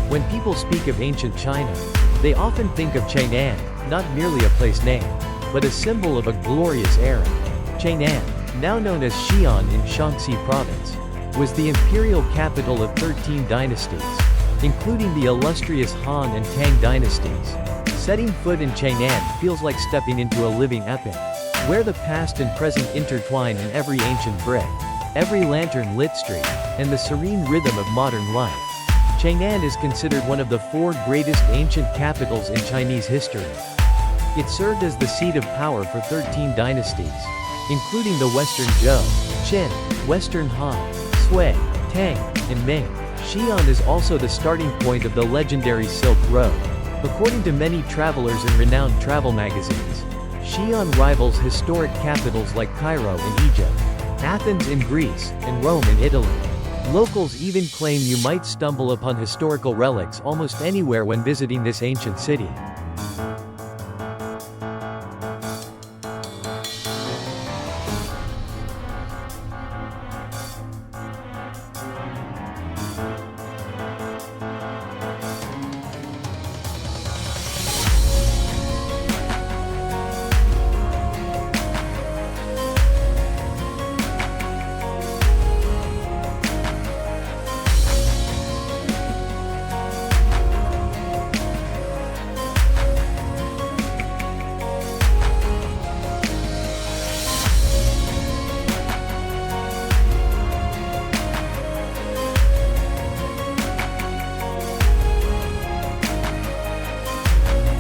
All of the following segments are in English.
When people speak of ancient China, they often think of Chang'an, not merely a place name, but a symbol of a glorious era. Chang'an, now known as Xi'an in Shaanxi province, was the imperial capital of 13 dynasties, including the illustrious Han and Tang dynasties. Setting foot in Chang'an feels like stepping into a living epic, where the past and present intertwine in every ancient brick, every lantern-lit street, and the serene rhythm of modern life. Chang'an is considered one of the 4 greatest ancient capitals in Chinese history. It served as the seat of power for 13 dynasties, including the Western Zhou, Qin, Western Han, Sui, Tang, and Ming. Xi'an is also the starting point of the legendary Silk Road. According to many travelers and renowned travel magazines, Xi'an rivals historic capitals like Cairo in Egypt, Athens in Greece, and Rome in Italy. Locals even claim you might stumble upon historical relics almost anywhere when visiting this ancient city.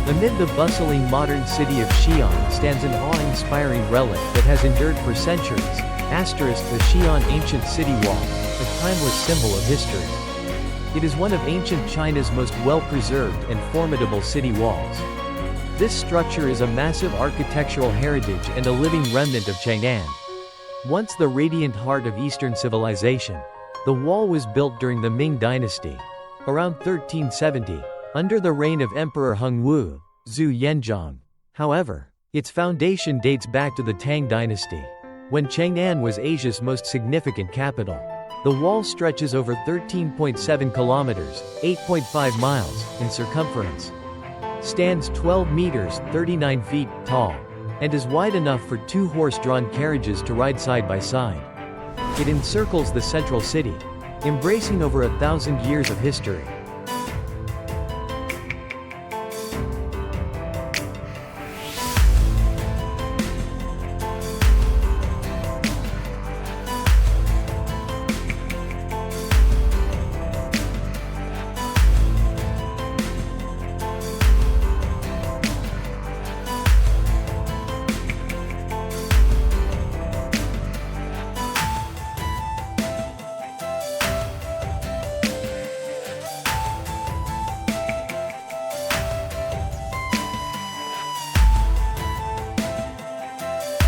Amid the bustling modern city of Xi'an stands an awe-inspiring relic that has endured for centuries, the Xi'an Ancient City Wall, a timeless symbol of history. It is one of ancient China's most well-preserved and formidable city walls. This structure is a massive architectural heritage and a living remnant of Chang'an. Once the radiant heart of Eastern civilization, the wall was built during the Ming dynasty, around 1370, under the reign of Emperor Hongwu, Zhu Yanzhong. However, its foundation dates back to the Tang dynasty, when Chang'an was Asia's most significant capital. The wall stretches over 13.7 kilometers, 8.5 miles, in circumference, stands 12 meters, 39 feet, tall, and is wide enough for 2 horse-drawn carriages to ride side by side. It encircles the central city, embracing over 1,000 years of history.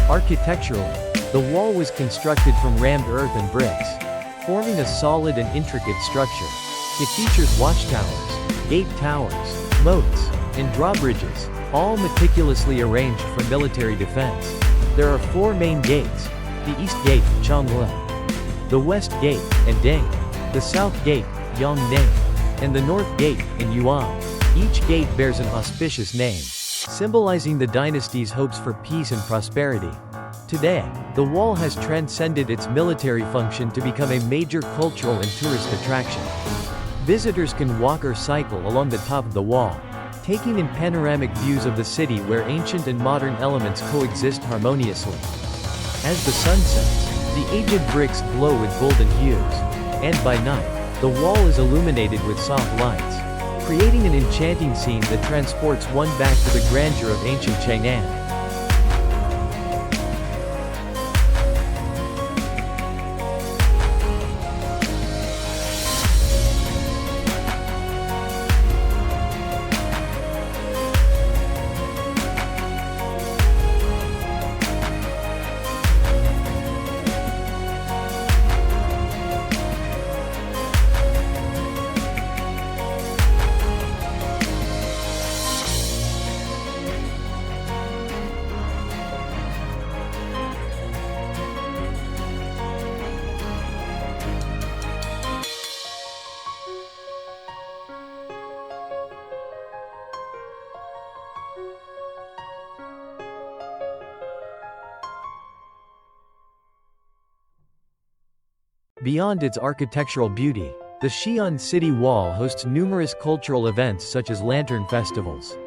Architecturally, the wall was constructed from rammed earth and bricks, forming a solid and intricate structure. It features watchtowers, gate towers, moats, and drawbridges, all meticulously arranged for military defense. There are 4 main gates: the East Gate, Chang'an, the West Gate, and Ding, the South Gate, Yongning, and the North Gate, in Yuan. Each gate bears an auspicious name, symbolizing the dynasty's hopes for peace and prosperity. Today, the wall has transcended its military function to become a major cultural and tourist attraction. Visitors can walk or cycle along the top of the wall, taking in panoramic views of the city where ancient and modern elements coexist harmoniously. As the sun sets, the aged bricks glow with golden hues, and by night, the wall is illuminated with soft lights, creating an enchanting scene that transports one back to the grandeur of ancient Chang'an. Beyond its architectural beauty, the Xi'an City Wall hosts numerous cultural events such as lantern festivals,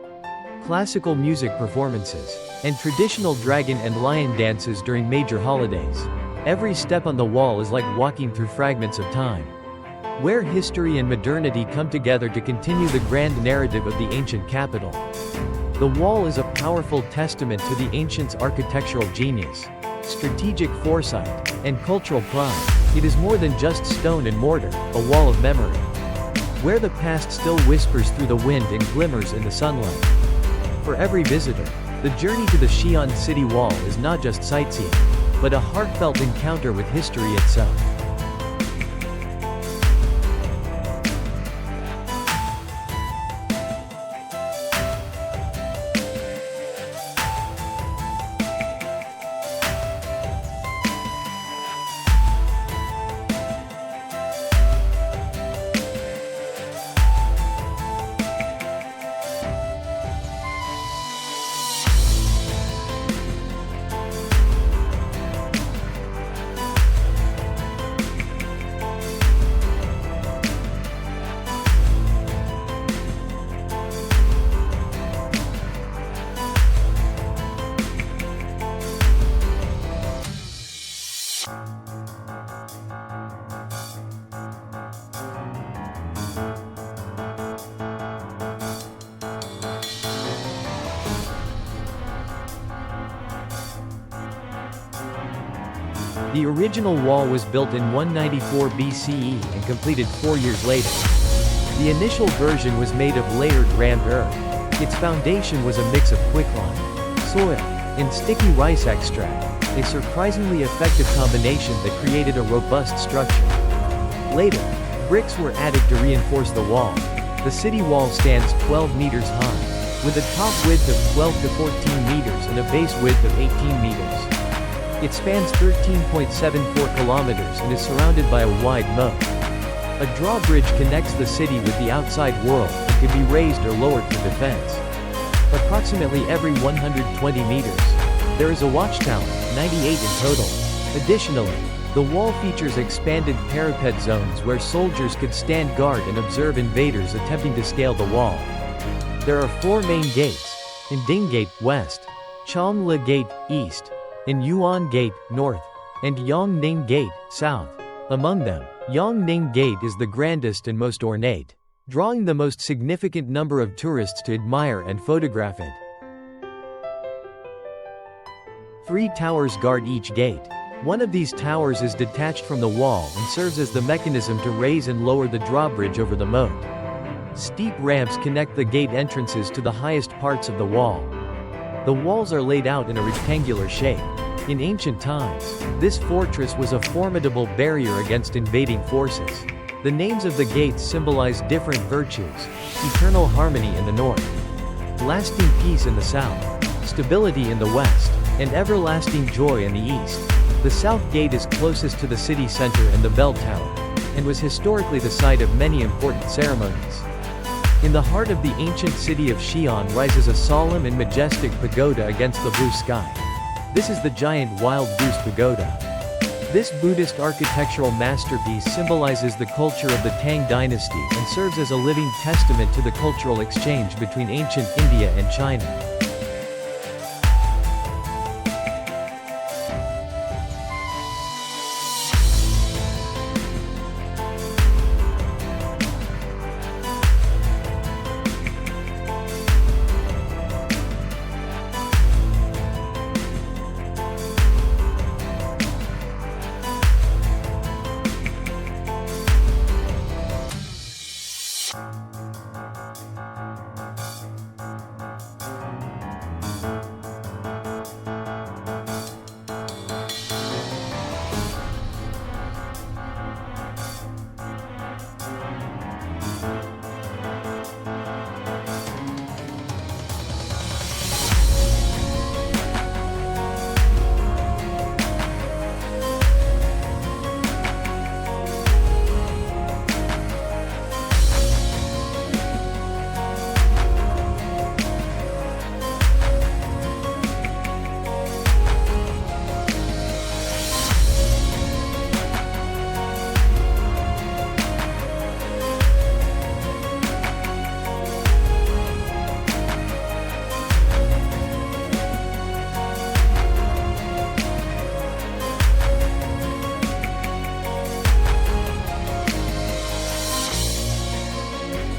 classical music performances, and traditional dragon and lion dances during major holidays. Every step on the wall is like walking through fragments of time, where history and modernity come together to continue the grand narrative of the ancient capital. The wall is a powerful testament to the ancients' architectural genius, strategic foresight, and cultural pride. It is more than just stone and mortar, a wall of memory, where the past still whispers through the wind and glimmers in the sunlight. For every visitor, the journey to the Xi'an City Wall is not just sightseeing, but a heartfelt encounter with history itself. The original wall was built in 194 BCE and completed 4 years later. The initial version was made of layered rammed earth. Its foundation was a mix of quicklime, soil, and sticky rice extract, a surprisingly effective combination that created a robust structure. Later, bricks were added to reinforce the wall. The city wall stands 12 meters high, with a top width of 12 to 14 meters and a base width of 18 meters. It spans 13.74 kilometers and is surrounded by a wide moat. A drawbridge connects the city with the outside world and can be raised or lowered for defense. Approximately every 120 meters, there is a watchtower, 98 in total. Additionally, the wall features expanded parapet zones where soldiers could stand guard and observe invaders attempting to scale the wall. There are 4 main gates: Inding Gate, west; Chang'an Gate, east; and Yuan Gate, north; and Yangning Gate, south. Among them, Yangning Gate is the grandest and most ornate, drawing the most significant number of tourists to admire and photograph it. 3 towers guard each gate. One of these towers is detached from the wall and serves as the mechanism to raise and lower the drawbridge over the moat. Steep ramps connect the gate entrances to the highest parts of the wall. The walls are laid out in a rectangular shape. In ancient times, this fortress was a formidable barrier against invading forces. The names of the gates symbolize different virtues: eternal harmony in the north, lasting peace in the south, stability in the west, and everlasting joy in the east. The south gate is closest to the city center and the bell tower, and was historically the site of many important ceremonies. In the heart of the ancient city of Xi'an rises a solemn and majestic pagoda against the blue sky. This is the giant Wild Goose Pagoda. This Buddhist architectural masterpiece symbolizes the culture of the Tang dynasty and serves as a living testament to the cultural exchange between ancient India and China.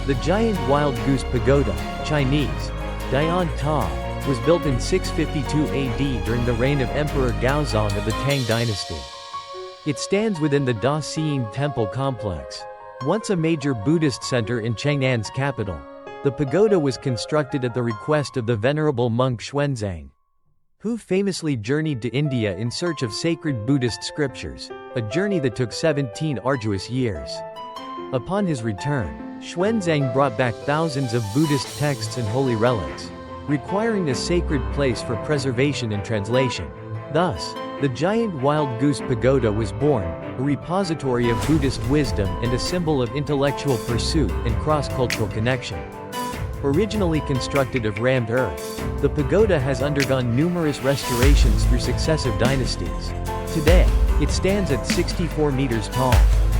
The giant wild goose pagoda, Chinese, Dian Ta, was built in 652 AD during the reign of Emperor Gaozong of the Tang dynasty. It stands within the Da Xiyin temple complex. Once a major Buddhist center in Chang'an's capital, the pagoda was constructed at the request of the venerable monk Xuanzang, who famously journeyed to India in search of sacred Buddhist scriptures, a journey that took 17 arduous years. Upon his return, Xuanzang brought back thousands of Buddhist texts and holy relics, requiring a sacred place for preservation and translation. Thus, the giant wild goose pagoda was born, a repository of Buddhist wisdom and a symbol of intellectual pursuit and cross-cultural connection. Originally constructed of rammed earth, the pagoda has undergone numerous restorations through successive dynasties. Today, it stands at 64 meters tall,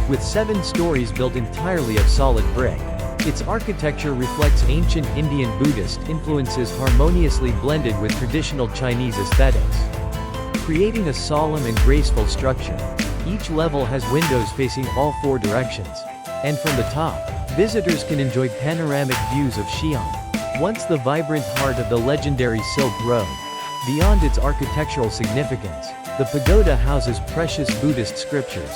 with 7 stories built entirely of solid brick. Its architecture reflects ancient Indian Buddhist influences harmoniously blended with traditional Chinese aesthetics, creating a solemn and graceful structure. Each level has windows facing all 4 directions, and from the top, visitors can enjoy panoramic views of Xi'an, once the vibrant heart of the legendary Silk Road. Beyond its architectural significance, the pagoda houses precious Buddhist scriptures,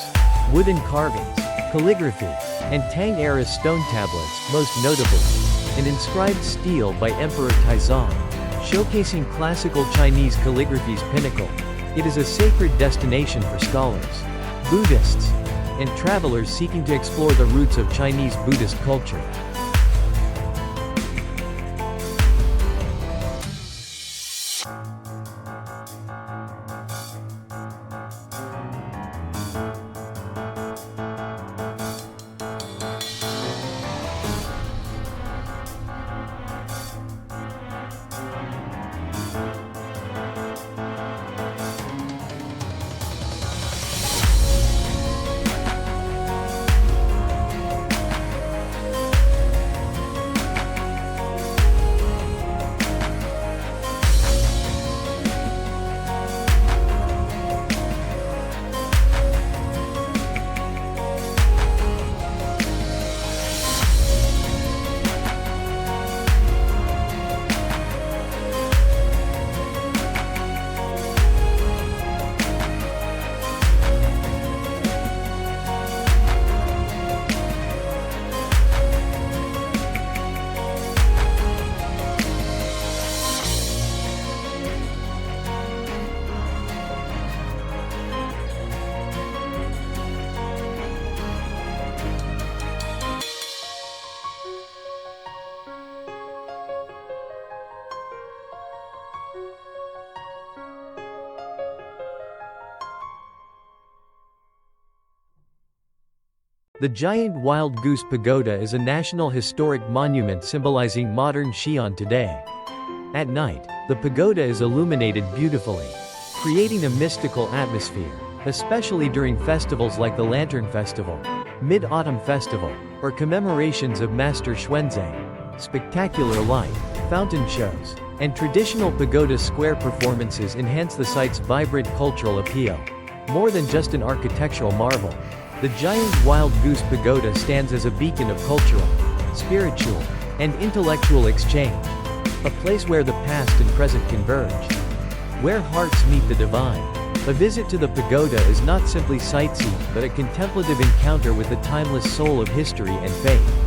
wooden carvings, calligraphy, and Tang-era stone tablets, most notably an inscribed stele by Emperor Taizong, showcasing classical Chinese calligraphy's pinnacle. It is a sacred destination for scholars, Buddhists, and travelers seeking to explore the roots of Chinese Buddhist culture. The giant wild goose pagoda is a national historic monument symbolizing modern Xi'an today. At night, the pagoda is illuminated beautifully, creating a mystical atmosphere, especially during festivals like the Lantern Festival, Mid-Autumn Festival, or commemorations of Master Xuanzang. Spectacular light, fountain shows, and traditional pagoda square performances enhance the site's vibrant cultural appeal. More than just an architectural marvel, the giant wild goose pagoda stands as a beacon of cultural, spiritual, and intellectual exchange, a place where the past and present converge, where hearts meet the divine. A visit to the pagoda is not simply sightseeing but a contemplative encounter with the timeless soul of history and faith.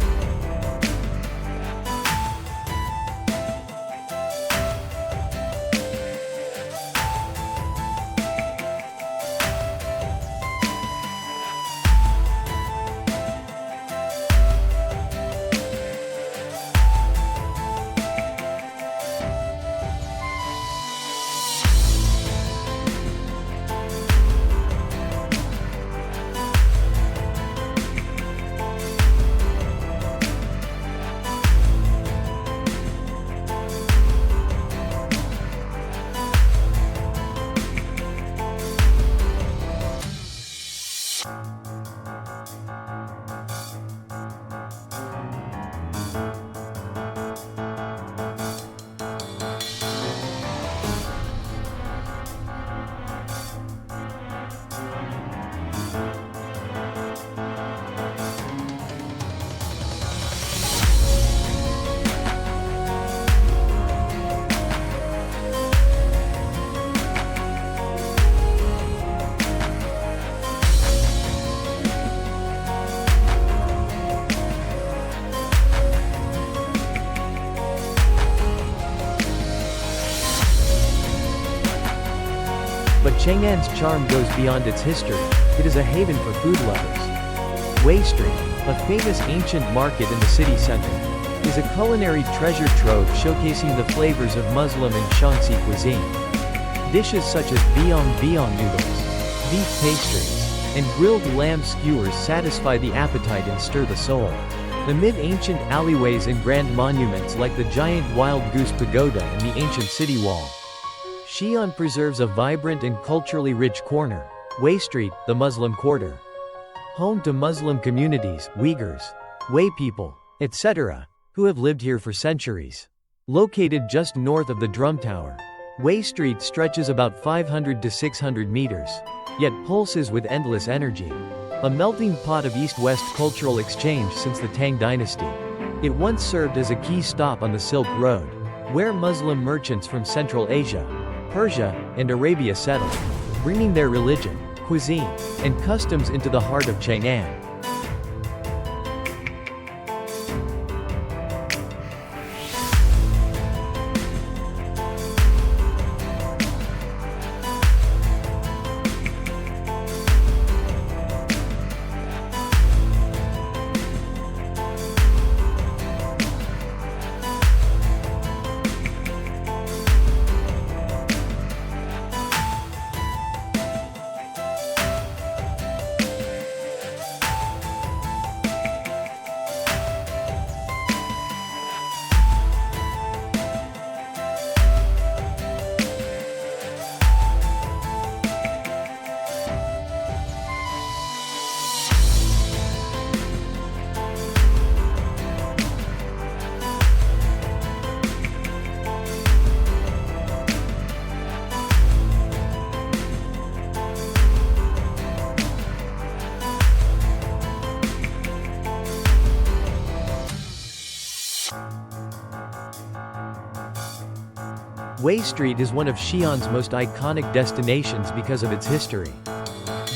Chang'an's charm goes beyond its history, it is a haven for food lovers. Wei Street, a famous ancient market in the city center, is a culinary treasure trove showcasing the flavors of Muslim and Shaanxi cuisine. Dishes such as biang noodles, beef pastries, and grilled lamb skewers satisfy the appetite and stir the soul. Amid ancient alleyways and grand monuments like the giant wild goose pagoda and the ancient city wall, Xi'an preserves a vibrant and culturally rich corner, Wei Street, the Muslim Quarter. Home to Muslim communities, Uyghurs, Wei people, etc., who have lived here for centuries. Located just north of the Drum Tower, Wei Street stretches about 500 to 600 meters, yet pulses with endless energy. A melting pot of East-West cultural exchange since the Tang dynasty. It once served as a key stop on the Silk Road, where Muslim merchants from Central Asia, Persia, and Arabia settled, bringing their religion, cuisine, and customs into the heart of Chang'an. Wei Street is one of Xi'an's most iconic destinations because of its history.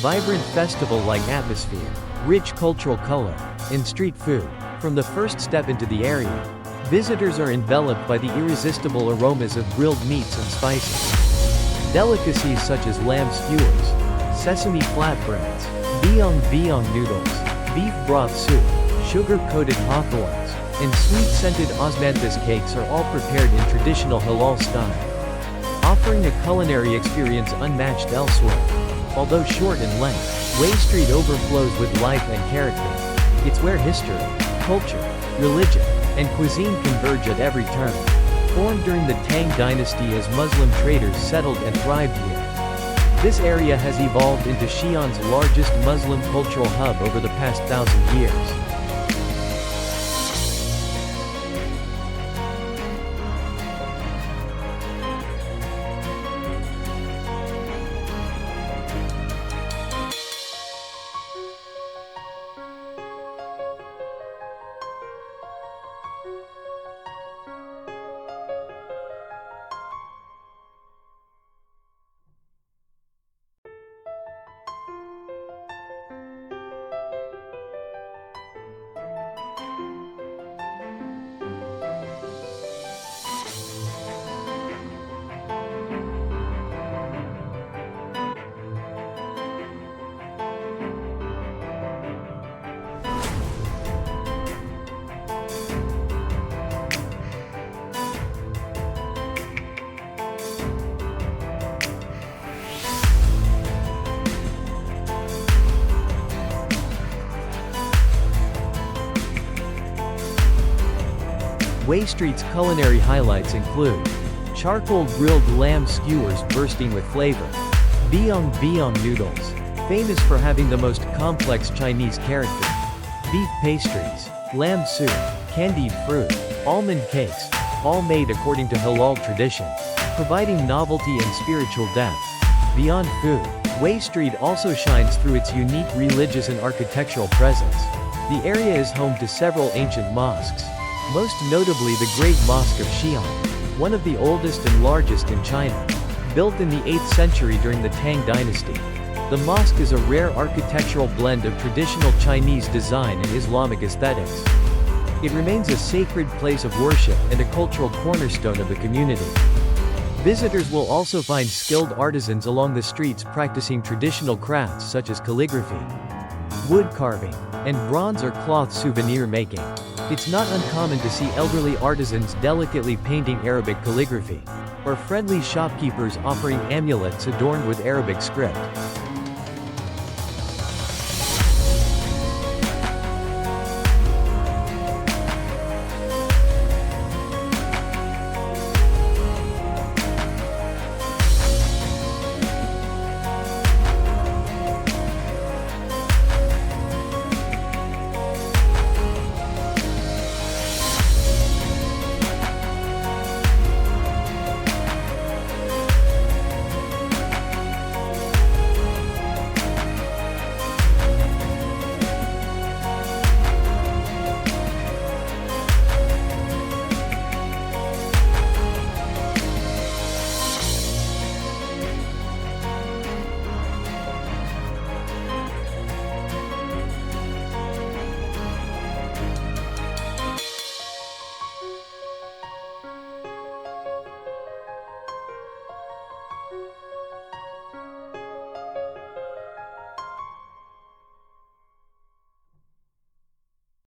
Vibrant festival-like atmosphere, rich cultural color, and street food. From the first step into the area, visitors are enveloped by the irresistible aromas of grilled meats and spices. Delicacies such as lamb skewers, sesame flatbreads, biang noodles, beef broth soup, sugar-coated hawthorns, and sweet-scented osmanthus cakes are all prepared in traditional halal style, offering a culinary experience unmatched elsewhere. Although short in length, Wei Street overflows with life and character. It's where history, culture, religion, and cuisine converge at every turn. Formed during the Tang dynasty as Muslim traders settled and thrived here, this area has evolved into Xi'an's largest Muslim cultural hub over the past 1,000 years. Wei Street's culinary highlights include charcoal grilled lamb skewers bursting with flavor, biang noodles, famous for having the most complex Chinese character, beef pastries, lamb soup, candied fruit, almond cakes, all made according to halal tradition, providing novelty and spiritual depth. Beyond food, Wei Street also shines through its unique religious and architectural presence. The area is home to several ancient mosques, most notably the Great Mosque of Xi'an, one of the oldest and largest in China. Built in the 8th century during the Tang dynasty, the mosque is a rare architectural blend of traditional Chinese design and Islamic aesthetics. It remains a sacred place of worship and a cultural cornerstone of the community. Visitors will also find skilled artisans along the streets practicing traditional crafts such as calligraphy, wood carving, and bronze or cloth souvenir making. It's not uncommon to see elderly artisans delicately painting Arabic calligraphy, or friendly shopkeepers offering amulets adorned with Arabic script.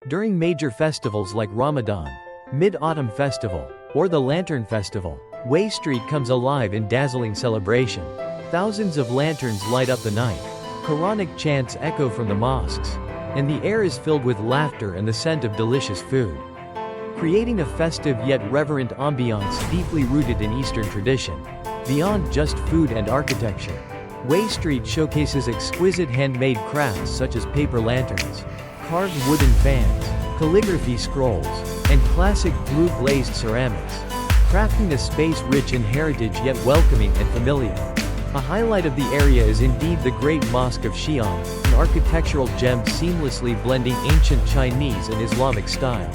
During major festivals like Ramadan, Mid-Autumn Festival, or the Lantern Festival, Wei Street comes alive in dazzling celebration. Thousands of lanterns light up the night. Quranic chants echo from the mosques, and the air is filled with laughter and the scent of delicious food, creating a festive yet reverent ambiance deeply rooted in Eastern tradition. Beyond just food and architecture, Wei Street showcases exquisite handmade crafts such as paper lanterns, carved wooden fans, calligraphy scrolls, and classic blue glazed ceramics, crafting a space rich in heritage yet welcoming and familiar. A highlight of the area is indeed the Great Mosque of Xi'an, an architectural gem seamlessly blending ancient Chinese and Islamic styles.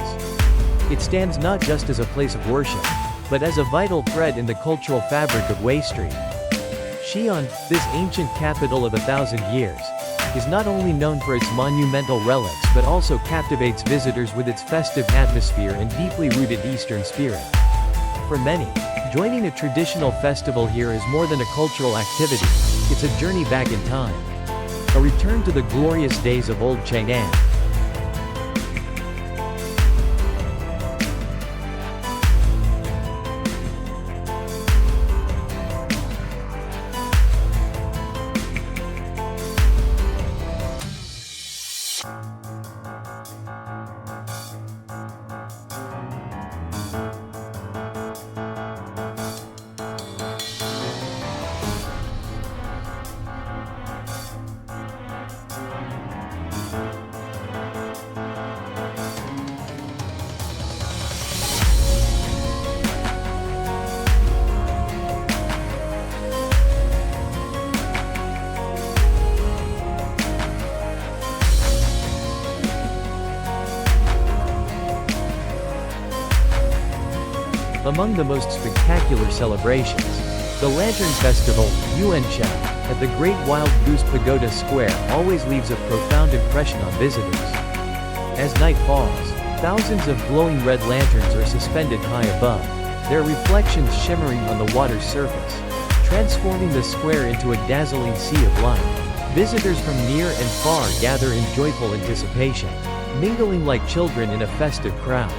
It stands not just as a place of worship, but as a vital thread in the cultural fabric of Wei Street. Xi'an, this ancient capital of 1,000 years, is not only known for its monumental relics but also captivates visitors with its festive atmosphere and deeply rooted Eastern spirit. For many, joining a traditional festival here is more than a cultural activity, it's a journey back in time. A return to the glorious days of old Chang'an. Among the most spectacular celebrations, the Lantern Festival, Yuanqiao, at the Great Wild Goose Pagoda Square always leaves a profound impression on visitors. As night falls, thousands of glowing red lanterns are suspended high above, their reflections shimmering on the water's surface, transforming the square into a dazzling sea of light. Visitors from near and far gather in joyful anticipation, mingling like children in a festive crowd,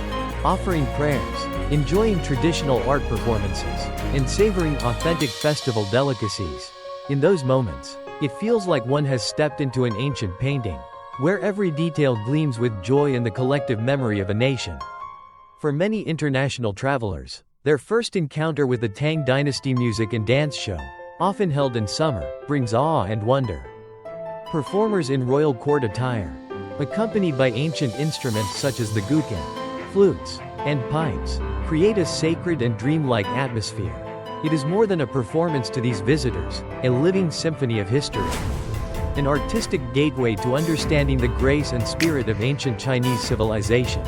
offering prayers, enjoying traditional art performances, and savoring authentic festival delicacies. In those moments, it feels like one has stepped into an ancient painting, where every detail gleams with joy and the collective memory of a nation. For many international travelers, their first encounter with the Tang Dynasty music and dance show, often held in summer, brings awe and wonder. Performers in royal court attire, accompanied by ancient instruments such as the guqin, flutes, and pipes, create a sacred and dreamlike atmosphere. It is more than a performance to these visitors, a living symphony of history. An artistic gateway to understanding the grace and spirit of ancient Chinese civilization.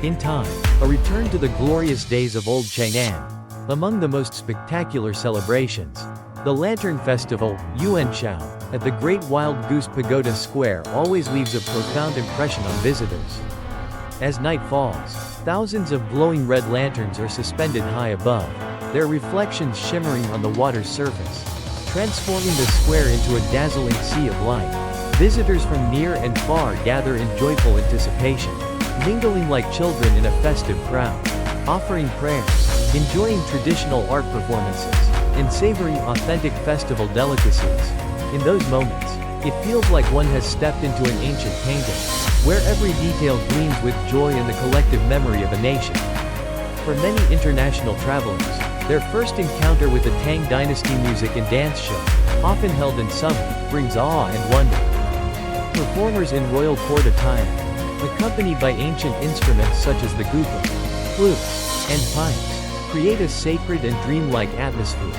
In time, a return to the glorious days of old Chang'an. Among the most spectacular celebrations, the Lantern Festival, Yuanshao, at the Great Wild Goose Pagoda Square always leaves a profound impression on visitors. As night falls, thousands of glowing red lanterns are suspended high above, their reflections shimmering on the water's surface, transforming the square into a dazzling sea of light. Visitors from near and far gather in joyful anticipation, mingling like children in a festive crowd, offering prayers, enjoying traditional art performances, and savoring authentic festival delicacies. In those moments, it feels like one has stepped into an ancient painting, where every detail gleams with joy and the collective memory of a nation. For many international travelers, their first encounter with the Tang Dynasty music and dance show, often held in summer, brings awe and wonder. Performers in royal court attire, accompanied by ancient instruments such as the gupa, flutes, and pipes, create a sacred and dreamlike atmosphere.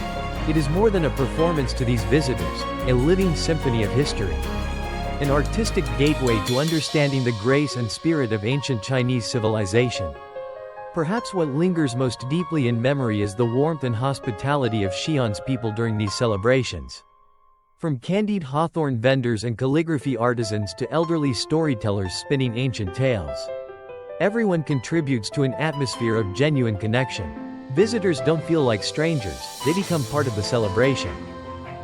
It is more than a performance to these visitors, a living symphony of history. An artistic gateway to understanding the grace and spirit of ancient Chinese civilization. Perhaps what lingers most deeply in memory is the warmth and hospitality of Xi'an's people during these celebrations. From candied hawthorn vendors and calligraphy artisans to elderly storytellers spinning ancient tales, everyone contributes to an atmosphere of genuine connection. Visitors don't feel like strangers, they become part of the celebration.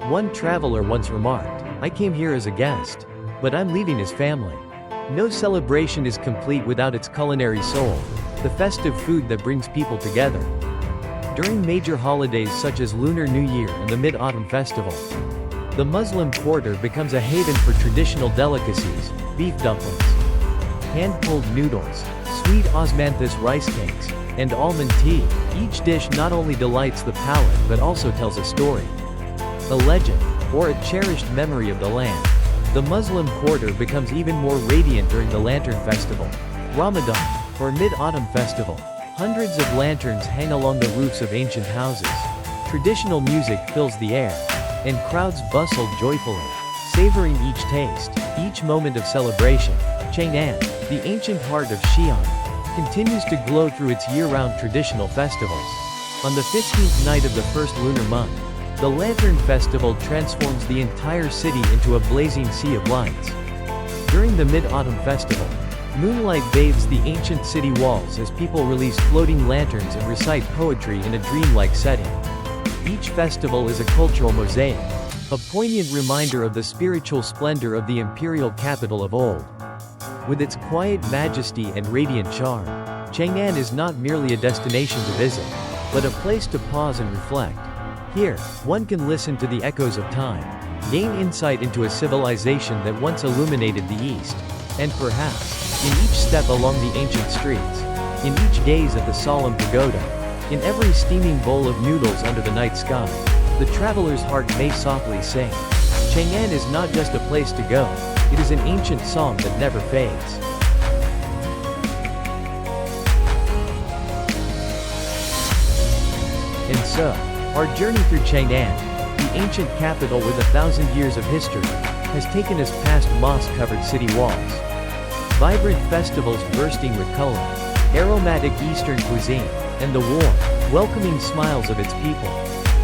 One traveler once remarked, "I came here as a guest, but I'm leaving as family." No celebration is complete without its culinary soul, the festive food that brings people together. During major holidays such as Lunar New Year and the Mid-Autumn Festival, the Muslim quarter becomes a haven for traditional delicacies, beef dumplings, hand-pulled noodles, sweet osmanthus rice cakes, and almond tea. Each dish not only delights the palate but also tells a story, a legend, or a cherished memory of the land. The Muslim quarter becomes even more radiant during the Lantern Festival, Ramadan, or Mid-Autumn Festival. Hundreds of lanterns hang along the roofs of ancient houses. Traditional music fills the air, and crowds bustle joyfully, savoring each taste, each moment of celebration. Chang'an, the ancient heart of Xi'an, continues to glow through its year-round traditional festivals. On the 15th night of the first lunar month, the Lantern Festival transforms the entire city into a blazing sea of lights. During the Mid-Autumn Festival, moonlight bathes the ancient city walls as people release floating lanterns and recite poetry in a dreamlike setting. Each festival is a cultural mosaic, a poignant reminder of the spiritual splendor of the imperial capital of old. With its quiet majesty and radiant charm, Chang'an is not merely a destination to visit, but a place to pause and reflect. Here, one can listen to the echoes of time, gain insight into a civilization that once illuminated the East, and perhaps, in each step along the ancient streets, in each gaze at the solemn pagoda, in every steaming bowl of noodles under the night sky, the traveler's heart may softly sing. Chang'an is not just a place to go, it is an ancient song that never fades. And so, our journey through Chang'an, the ancient capital with 1,000 years of history, has taken us past moss-covered city walls, vibrant festivals bursting with color, aromatic Eastern cuisine, and the warm, welcoming smiles of its people.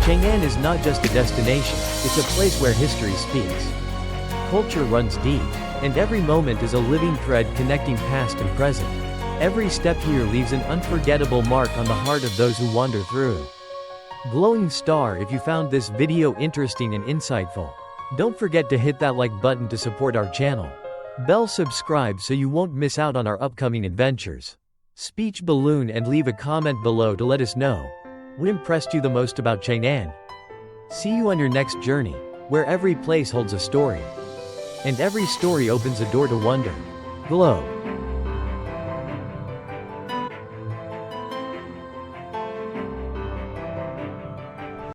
Chang'an is not just a destination, it's a place where history speaks. Culture runs deep, and every moment is a living thread connecting past and present. Every step here leaves an unforgettable mark on the heart of those who wander through. Glowing star if you found this video interesting and insightful. Don't forget to hit that like button to support our channel. Bell subscribe so you won't miss out on our upcoming adventures. Speech balloon and leave a comment below to let us know what impressed you the most about Chang'an. See you on your next journey, where every place holds a story, and every story opens a door to wonder. Glow.